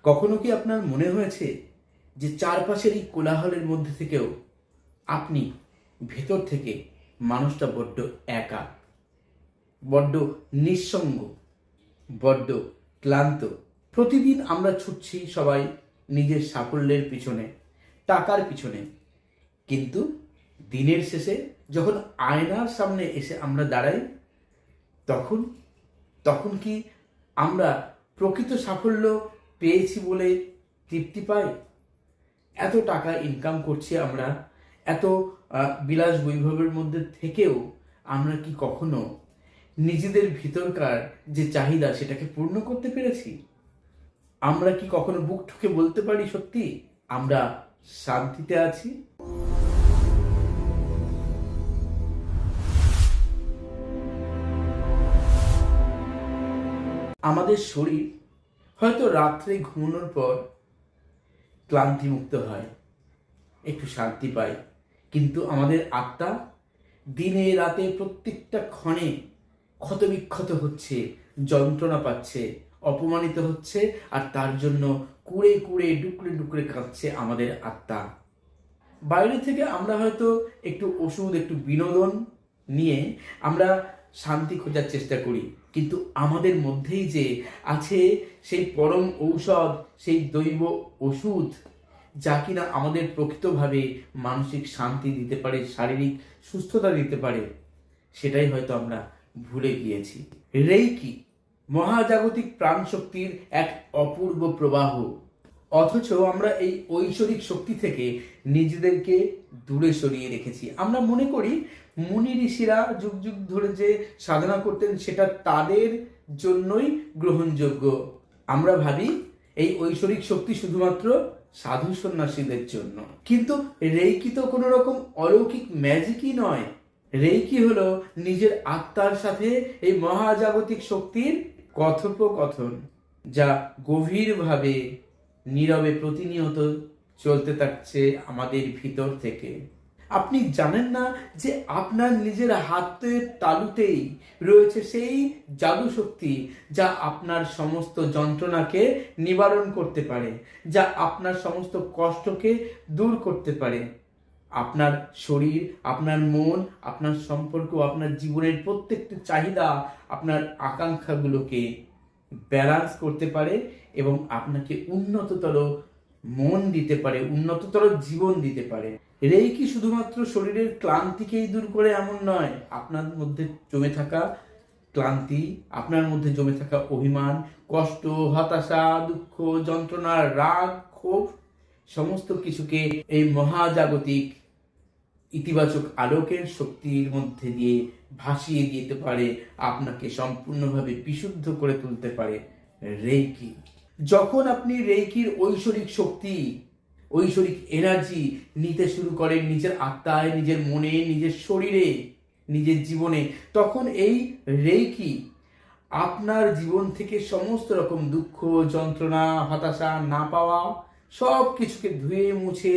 কখনো কি আপনার মনে হয়েছে যে চারপাশের এই কোলাহলের মধ্যে থেকেও আপনি ভেতর থেকে মানুষটা বড্ড একা, বড্ড নিঃসঙ্গ, বড্ড ক্লান্ত? প্রতিদিন আমরা ছুটছি সবাই নিজের সাফল্যের পিছনে, টাকার পিছনে, কিন্তু দিনের শেষে যখন আয়নার সামনে এসে আমরা দাঁড়াই তখন তখন কি আমরা প্রকৃত সাফল্য পেয়েছি বলে তৃপ্তি পাই? এত টাকা ইনকাম করছি আমরা, এত বিলাস বৈভবের মধ্যে থেকেও আমরা কি কখনো নিজেদের ভিতরকার যে চাহিদা সেটাকে পূর্ণ করতে পেরেছি? আমরা কি কখনো বুক ঠুকে বলতে পারি সত্যি আমরা শান্তিতে আছি? আমাদের শরীর হয়তো রাত্রে ঘুমানোর পর ক্লান্তিমুক্ত হয়, একটু শান্তি পায়, কিন্তু আমাদের আত্মা দিনে রাতে প্রত্যেকটা ক্ষণে ক্ষতবিক্ষত হচ্ছে, যন্ত্রণা পাচ্ছে, অপমানিত হচ্ছে, আর তার জন্য কুড়ে কুড়ে ডুকরে ডুকরে কাঁদছে আমাদের আত্মা। বাইরে থেকে আমরা হয়তো একটু ওষুধ, একটু বিনোদন নিয়ে আমরা শান্তি খোঁজার চেষ্টা করি, কিন্তু আমাদের মধ্যেই যে আছে সেই পরম ঔষধ, সেই দৈব ওষুধ, যা কিনা আমাদের প্রকৃতভাবে মানসিক শান্তি দিতে পারে, শারীরিক সুস্থতা দিতে পারে, সেটাই হয়তো আমরা ভুলে গিয়েছি। রেইকি মহাজাগতিক প্রাণশক্তির এক অপূর্ব প্রবাহ, অথচ আমরা এই ঐশ্বরিক শক্তি থেকে নিজেদেরকে দূরে সরিয়ে রেখেছি। আমরা মনে করি মুনি ঋষিরা যুগ যুগ ধরে যে সাধনা করতেন সেটা তাদের জন্যই গ্রহণযোগ্য। আমরা ভাবি এই ঐশ্বরিক শক্তি শুধুমাত্র সাধু সন্ন্যাসীদের জন্য, কিন্তু রেইকি তো কোনো রকম অলৌকিক ম্যাজিকই নয়। রেইকি হলো নিজের আত্মার সাথে এই মহাজাগতিক শক্তির কথোপকথন, যা গভীরভাবে নীরবে প্রতিনিয়ত চলতে থাকছে আমাদের ভিতর থেকে। আপনি জানেন না যে আপনার নিজের হাতের তালুতেই রয়েছে সেই জাদু শক্তি, যা আপনার সমস্ত যন্ত্রণাকে নিবারণ করতে পারে, যা আপনার সমস্ত কষ্টকে দূর করতে পারে। আপনার শরীর, আপনার মন, আপনার সম্পর্ক, আপনার জীবনের প্রত্যেকটি চাহিদা, আপনার আকাঙ্ক্ষাগুলোকে ব্যালেন্স করতে পারে এবং আপনাকে উন্নততর মন দিতে পারে, উন্নততর জীবন দিতে পারে। রেইকি শুধুমাত্র শরীরের ক্লান্তিকেই দূর করে এমন নয়, আপনার মধ্যে জমে থাকা ক্লান্তি, আপনার মধ্যে জমে থাকা অভিমান, কষ্ট, হতাশা, দুঃখ, যন্ত্রণা, রাগ, ক্ষোভ, সমস্ত কিছুকে এই মহাজাগতিক ইতিবাচক আলোকের শক্তির মধ্যে দিয়ে ভাসিয়ে দিতে পারে, আপনাকে সম্পূর্ণভাবে বিশুদ্ধ করে তুলতে পারে রেইকি। যখন আপনি রেইকির ঐশ্বরিক শক্তি, ঐশ্বরিক এনার্জি নিতে শুরু করেন নিজের আত্মায়, নিজের মনে, নিজের শরীরে, নিজের জীবনে, তখন এই রেইকি আপনার জীবন থেকে সমস্ত রকম দুঃখ, যন্ত্রণা, হতাশা, না পাওয়া সব কিছুকে ধুয়ে মুছে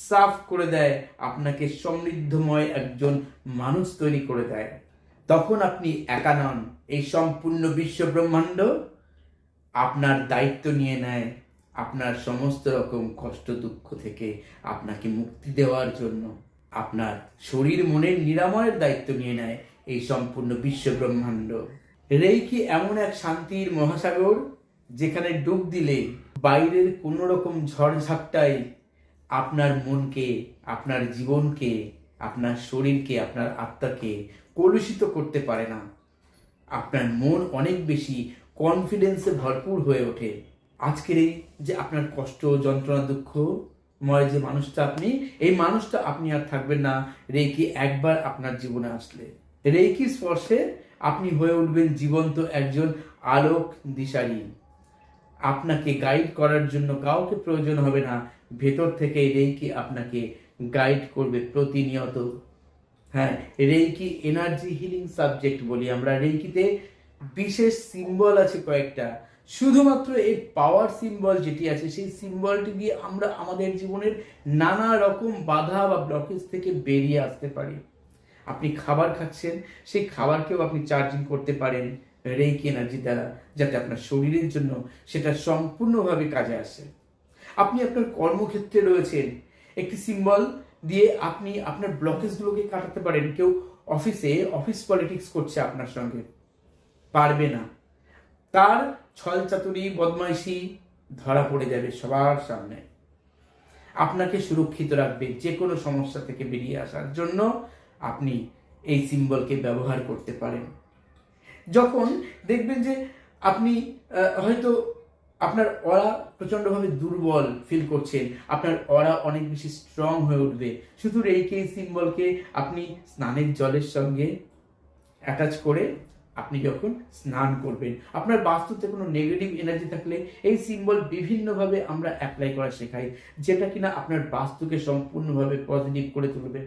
সাফ করে দেয়, আপনাকে সমৃদ্ধময় একজন মানুষ তৈরি করে দেয়। তখন আপনি একা নন, এই সম্পূর্ণ বিশ্ব ব্রহ্মাণ্ড আপনার দায়িত্ব নিয়ে নেয় আপনার সমস্ত রকম কষ্ট দুঃখ থেকে আপনাকে মুক্তি দেওয়ার জন্য। আপনার শরীর মনের নিরাময়ের দায়িত্ব নিয়ে নেয় এই সম্পূর্ণ বিশ্ব ব্রহ্মাণ্ড। রেইকি এমন এক শান্তির মহাসাগর, যেখানে ডুব দিলে বাইরের কোনো রকম ঝড়ঝাপটাই আপনার মনকে, আপনার জীবনকে, আপনার শরীরকে, আপনার আত্মাকে কলুষিত করতে পারে না। আপনার মন অনেক বেশি কনফিডেন্সে ভরপুর হয়ে ওঠে। আজকের এই যে আপনার কষ্ট, যন্ত্রণা, দুঃখময় যে মানুষটা আপনি, এই মানুষটা আপনি আর থাকবেন না রেইকি একবার আপনার জীবনে আসলে। রেইকি স্পর্শে আপনি হয়ে উঠবেন জীবন্ত একজন আলোক দিশারি। আপনাকে গাইড করার জন্য কাউকে প্রয়োজন হবে না, ভেতর থেকে রেইকি আপনাকে গাইড করবে প্রতিনিয়ত। হ্যাঁ, রেইকি এনার্জি হিলিং সাবজেক্ট বলি আমরা। রেইকিতে বিশেষ সিম্বল আছে কয়েকটা, শুধুমাত্র এই পাওয়ার সিম্বল যেটি আছে সেই সিম্বলটি দিয়ে আমরা আমাদের জীবনের নানা রকম বাধা বা ব্লকেজ থেকে বেরিয়ে আসতে পারি। আপনি খাবার খাচ্ছেন, সেই খাবারকেও আপনি চার্জিং করতে পারেন রেইকি এনার্জি দ্বারা, যাতে আপনার শরীরের জন্য সেটা সম্পূর্ণভাবে কাজে আসে। আপনি আপনার কর্মক্ষেত্রে রয়েছেন, একটি সিম্বল দিয়ে আপনি আপনার ব্লকেজগুলোকে কাটাতে পারেন। কেউ অফিস পলিটিক্স করছে আপনার সঙ্গে, পারবে না, তার ছল চাতুরি বদমাইশি ধরা পড়ে যাবে সবার সামনে। আপনাকে সুরক্ষিত রাখবে যে কোনো সমস্যা থেকে বেরিয়ে আসার জন্য। আপনি এই সিম্বলকে ব্যবহার করতে পারেন। যখন দেখবেন যে আপনি হয়তো আপনার অরা প্রচণ্ডভাবে দুর্বল ফিল করছেন, আপনার অরা অনেক বেশি স্ট্রং হয়ে উঠবে শুধু রেইকি সিম্বলকে আপনি স্নানের জলের সঙ্গে অ্যাটাচ করে আপনি যখন স্নান করবেন। আপনার বাস্তুতে কোনো নেগেটিভ এনার্জি থাকলে এই সিম্বল বিভিন্নভাবে আমরা অ্যাপ্লাই করা শেখাই, যেটা কিনা আপনার বাস্তুকে সম্পূর্ণভাবে পজিটিভ করে তুলবে।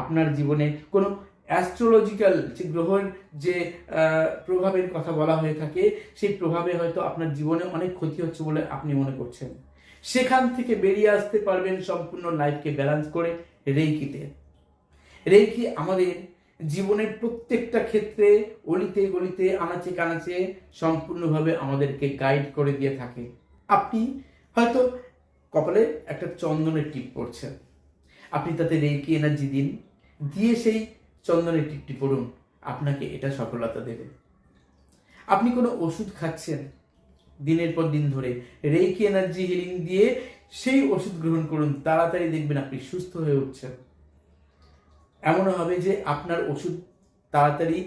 আপনার জীবনে কোনো অ্যাস্ট্রোলজিক্যাল যে গ্রহের যে প্রভাবের কথা বলা হয়ে থাকে, সেই প্রভাবে হয়তো আপনার জীবনে অনেক ক্ষতি হচ্ছে বলে আপনি মনে করছেন, সেখান থেকে বেরিয়ে আসতে পারবেন সম্পূর্ণ লাইফকে ব্যালেন্স করে রেইকিতে। রেইকি আমাদের জীবনের প্রত্যেকটা ক্ষেত্রে, অলিতে গলিতে, আনাচে কানাচে সম্পূর্ণভাবে আমাদেরকে গাইড করে দিয়ে থাকে। আপনি হয়তো কপালে একটা চন্দনের টিপ পড়ছেন, আপনি তাতে রেইকি এনার্জি দিন, দিয়ে সেই চন্দনের টিপটি পড়ুন, আপনাকে এটা সফলতা দেবে। আপনি কোনো ওষুধ খাচ্ছেন দিনের পর দিন ধরে, রেইকি এনার্জি হিলিং দিয়ে সেই ওষুধ গ্রহণ করুন, তাড়াতাড়ি দেখবেন আপনি সুস্থ হয়ে উঠছেন। এমনও হবে যে আপনার ওষুধ তাড়াতাড়ি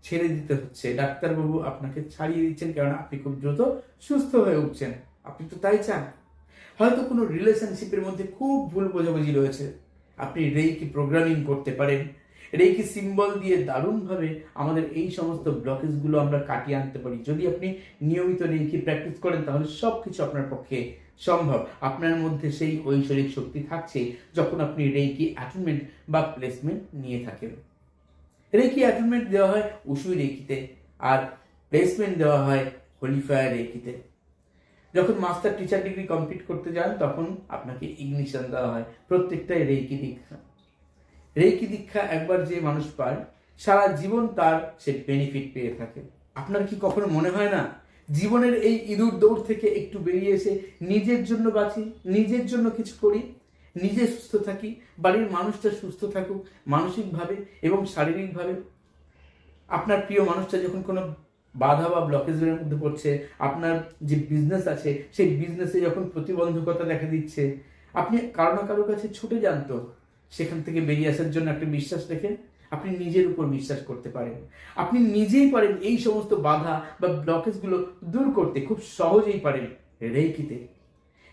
ছেড়ে দিতে হচ্ছে, ডাক্তারবাবু আপনাকে ছাড়িয়ে দিচ্ছেন, কেননা আপনি খুব দ্রুত সুস্থ হয়ে উঠছেন। আপনি তো তাই চান। হয়তো কোনো রিলেশনশিপের মধ্যে খুব ভুল বোঝাবুঝি রয়েছে, আপনি রেইকি প্রোগ্রামিং করতে পারেন। রেইকি সিম্বল দিয়ে দারুণভাবে আমাদের এই সমস্ত ব্লকেজগুলো আমরা কাটিয়ে আনতে পারি। যদি আপনি নিয়মিত রেইকি প্র্যাকটিস করেন তাহলে সব কিছু আপনার পক্ষে সম্ভব। আপনার মধ্যে সেই ঐশ্বরিক শক্তি থাকছে যখন আপনি রেইকি অ্যাটুনমেন্ট বা প্লেসমেন্ট নিয়ে থাকেন। রেইকি অ্যাটুনমেন্ট দেওয়া হয় উশুই রেইকিতে, আর প্লেসমেন্ট দেওয়া হয় হোলি ফায়ার রেইকিতে। যখন মাস্টার টিচার ডিগ্রি কমপ্লিট করতে যান তখন আপনাকে ইগনিশন দেওয়া হয়। প্রত্যেকটাই রেইকি দীক্ষা। রেইকি দীক্ষা একবার যে মানুষ পায় সারা জীবন তার সে বেনিফিট পেয়ে থাকে। আপনার কি কখনো মনে হয় না জীবনের এই ইঁদুর দৌড় থেকে একটু বেরিয়ে এসে নিজের জন্য বাঁচি, নিজের জন্য কিছু করি, নিজে সুস্থ থাকি, বাড়ির মানুষটা সুস্থ থাকুক মানসিকভাবে এবং শারীরিকভাবে। আপনার প্রিয় মানুষটা যখন কোনো বাধা বা ব্লকেজের মধ্যে পড়ছে, আপনার যে বিজনেস আছে সেই বিজনেসে যখন প্রতিবন্ধকতা দেখা দিচ্ছে, আপনি কারো না কারোর কাছে ছুটে যান তো সেখান থেকে বেরিয়ে আসার জন্য একটা বিশ্বাস রেখে আপনি নিজের উপর বিশ্বাস করতে পারেন। আপনি নিজেই পারেন এই সমস্ত বাধা বা ব্লকেজগুলো দূর করতে, খুব সহজেই পারেন রেইকিতে।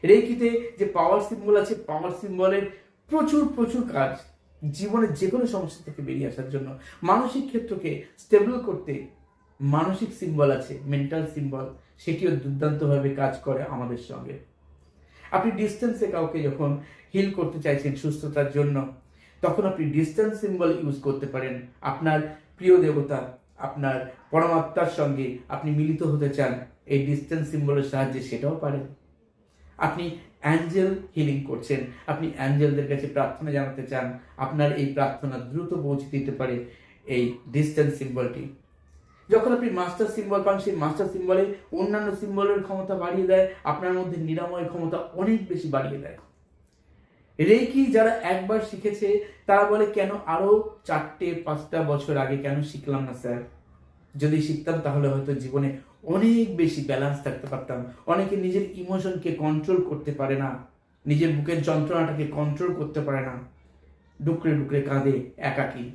রেইকিতে যে পাওয়ার সিম্বল আছে, পাওয়ার সিম্বলের প্রচুর প্রচুর কাজ জীবনের যে কোনো সমস্যা থেকে বেরিয়ে আসার জন্য, মানসিক ক্ষেত্রকে স্টেবল করতে। মানসিক সিম্বল আছে, মেন্টাল সিম্বল, সেটিও দুর্দান্তভাবে কাজ করে আমাদের সঙ্গে। আপনি ডিস্টেন্সে কাউকে যখন হিল করতে চাইছেন সুস্থতার জন্য, তখন আপনি ডিস্টেন্স সিম্বল ইউজ করতে পারেন। আপনার প্রিয় দেবতা, আপনার পরমাত্মার সঙ্গে আপনি মিলিত হতে চান, এই ডিস্টেন্স সিম্বলের সাহায্যে সেটাও পারেন। আপনি অ্যাঞ্জেল হিলিং করছেন, আপনি অ্যাঞ্জেলদের কাছে প্রার্থনা জানাতে চান, আপনার এই প্রার্থনা দ্রুত পৌঁছে দিতে পারে এই ডিস্টেন্স সিম্বলটি। যখন আপনি মাস্টার সিম্বল পান, সেই মাস্টার সিম্বলে অন্যান্য সিম্বলের ক্ষমতা বাড়িয়ে দেয়, আপনার মধ্যে নিরাময় ক্ষমতা অনেক বেশি বাড়িয়ে দেয়। রেইকি যারা একবার শিখেছে তারা বলে, কেন আরো 4-5টা বছর আগে কেন শিখলাম না স্যার? যদি শিখতাম তাহলে হয়তো জীবনে অনেক বেশি ব্যালেন্স থাকতে পারতাম। অনেকে নিজের ইমোশনকে কন্ট্রোল করতে পারে না, নিজের বুকের যন্ত্রণাটাকে কন্ট্রোল করতে পারে না, ডুকরে ডুকরে কাঁদে একাকী।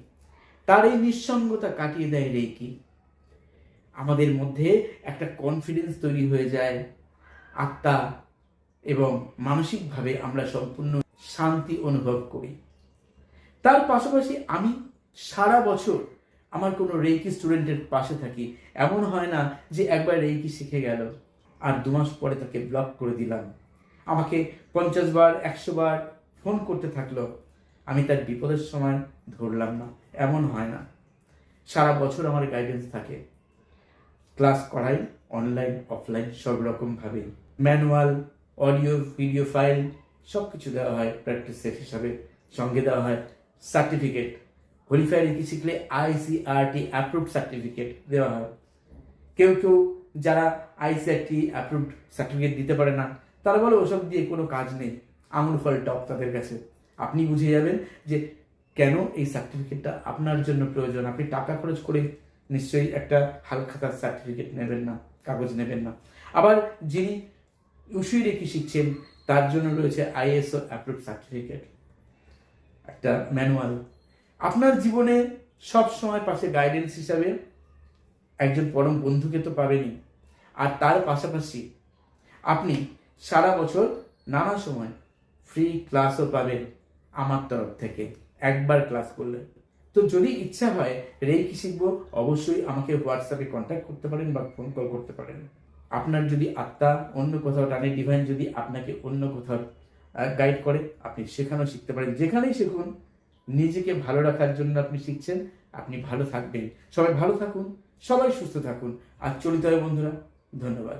তার এই নিঃসঙ্গতা কাটিয়ে দেয় রেইকি। আমাদের মধ্যে একটা কনফিডেন্স তৈরি হয়ে যায়, আত্মা এবং মানসিকভাবে আমরা সম্পূর্ণ শান্তি অনুভব করি। তার পাশাপাশি আমি সারা বছর আমার কোনো রেইকি স্টুডেন্টের পাশে থাকি। এমন হয় না যে একবার রেইকি শিখে গেল আর 2 মাস পরে তাকে ব্লক করে দিলাম, আমাকে 50 বার 100 বার ফোন করতে থাকলো, আমি তার বিপদের সময় ধরলাম না, এমন হয় না। সারা বছর আমার গাইডেন্স থাকে, ক্লাস করাই অনলাইন অফলাইন সব রকমভাবে, ম্যানুয়াল, অডিও, ভিডিও ফাইল সব কিছু দেওয়া হয় প্র্যাকটিস সেট হিসাবে। সঙ্গে দেওয়া হয় সার্টিফিকেট, হোলি ফায়ার রেইকি শিখলে ICRT অ্যাপ্রুভড সার্টিফিকেট দেওয়া হয়। কেউ কেউ যারা আইসিআইটি অ্যাপ্রুভড সার্টিফিকেট দিতে পারে না, তারা বলে ওসব দিয়ে কোনো কাজ নেই, আঙুল ফল টক তাদের কাছে। আপনি বুঝে যাবেন যে কেন এই সার্টিফিকেটটা আপনার জন্য প্রয়োজন। আপনি টাকা খরচ করে নিশ্চয়ই একটা হালখাতার সার্টিফিকেট নেবেন না, কাগজ নেবেন না। আবার যিনি উসুই রেকি শিখছেন তার জন্য রয়েছে আইএসও অ্যাপ্রুভড সার্টিফিকেট, একটা ম্যানুয়াল। আপনার জীবনে সব সময় পাশে গাইডেন্স হিসাবে একজন পরম বন্ধুকে তো পাবেনই, আর তার পাশাপাশি আপনি সারা বছর নানা সময় ফ্রি ক্লাসও পাবেন আমার তরফ থেকে একবার ক্লাস করলে। তো যদি ইচ্ছা হয় রেকি শিখবো, অবশ্যই আমাকে হোয়াটসঅ্যাপে কন্ট্যাক্ট করতে পারেন বা ফোন কল করতে পারেন। আপনার যদি আত্মা অন্য কোথাও টানে, ডিভাইন যদি আপনাকে অন্য কোথাও গাইড করে, আপনি সেখানেও শিখতে পারেন। যেখানেই শিখুন, নিজেকে ভালো রাখার জন্য আপনি শিখছেন, আপনি ভালো থাকবেন। সবাই ভালো থাকুন, সবাই সুস্থ থাকুন। আর চলিত হয় বন্ধুরা, ধন্যবাদ।